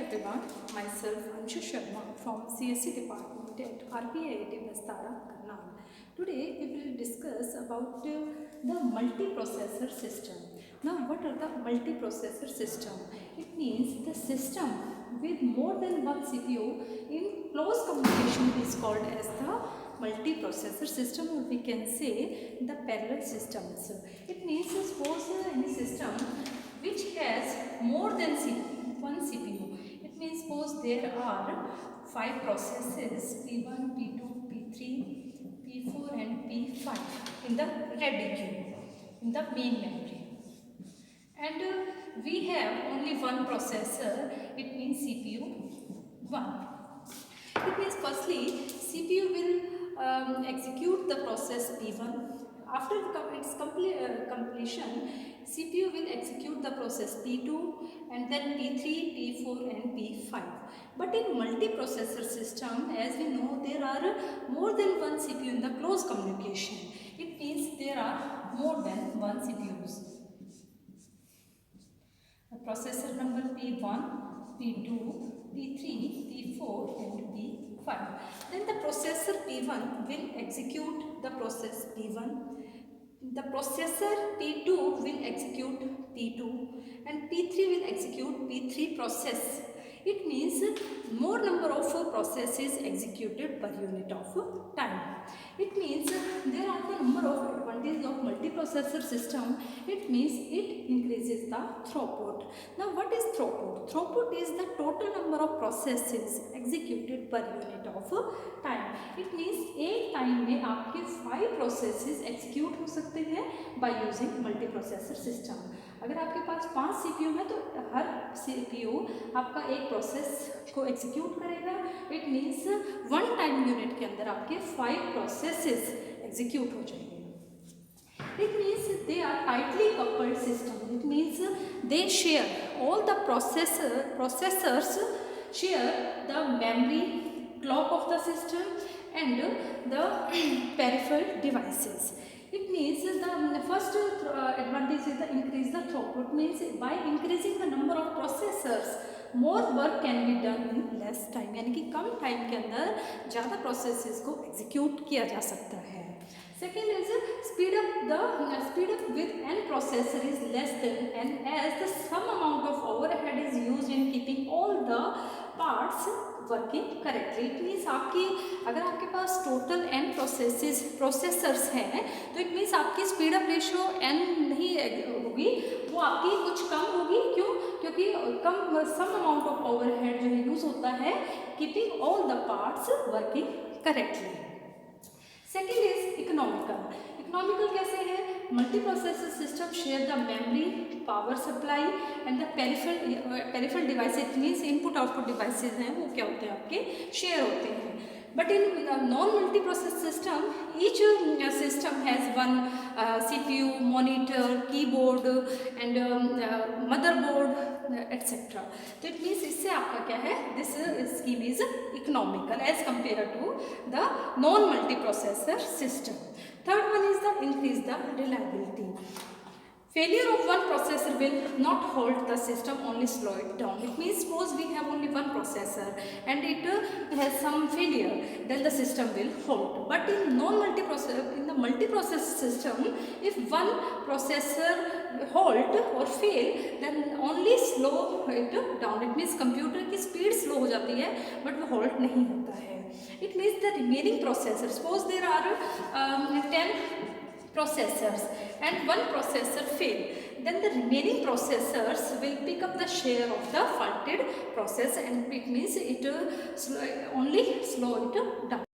everyone, myself Anshu Sharma from CSC department at RPIIT Vastara, Karnal. Today we will discuss about the multiprocessor system. Now what are the multiprocessor system? It means the system with more than one CPU in close communication is called as the multiprocessor system, or we can say the parallel systems. It means suppose any system which has more than one CPU. It means suppose there are 5 processes P1, P2, P3, P4 and P5 in the ready queue, in the main memory. And we have only one processor, it means CPU 1. It means firstly CPU will execute the process P1. After its completion, CPU will execute the process P2 and then P3, P4 and P5. But in multiprocessor system, as we know, there are more than one CPU in the close communication. It means there are more than one CPUs. The processor number P1, P2, P3, P4 and P5. Then the processor P1 will execute the process P1. The processor P2 will execute P2 and P3 will execute P3 process. It means more number of processes executed per unit of time. It means there are the number of advantages of multiprocessor system. It means it increases the throughput. Now what is throughput? Throughput is the total number of processes executed per unit of time. It means एक time में आपके 5 processes execute हो सकते हैं by using multiprocessor system. अगर आपके पास 5 CPU है तो हर CPU आपका एक प्रोसेस को एग्जीक्यूट करेगा. It means one time unit के अंदर आपके 5 प्रोसेसेस एग्जीक्यूट हो जाएंगे. It means they are tightly coupled system. It means they share all the processors share the memory, clock of the system and the peripheral devices. It means the first advantage is the increase the throughput. Means by increasing the number of processors more work can be done in less time. यानी कि कम time के अंदर ज़्यादा processes को execute किया जा सकता है. Second is speed up with n processor is less than n, as the some amount of overhead is used in keeping all the parts working correctly. It means आपकी अगर आपके पास टोटल n प्रोसेसर्स हैं तो it means आपकी speed up ratio n नहीं होगी, वो आपकी कुछ कम होगी. क्यों? क्योंकि कम सम अमाउंट ऑफ ओवरहेड जो यूज़ होता है keeping all the parts working correctly. Second is economical. Economical कैसे है? Multiprocessor system share the memory, power supply and the peripheral devices. Means input output devices हैं वो क्या होते हैं आपके शेयर होते हैं. But in non multiprocessor system each system has one CPU, monitor, keyboard and motherboard etcetera. तो it means इससे आपका क्या है, this scheme is economical as compare to the non multiprocessor system. Third one is the increase the reliability. Failure of one processor will not halt the system, only slow it down. It means suppose we have only one processor and it has some failure, then the system will halt. But in the multiprocessor system, if one processor halt or fail, then only slow it down. It means computer की speed slow हो जाती है but वो halt नहीं होता है. It means the remaining processors, suppose there are 10 processors and one processor fail, then the remaining processors will pick up the share of the faulted process and it means it only slow it down.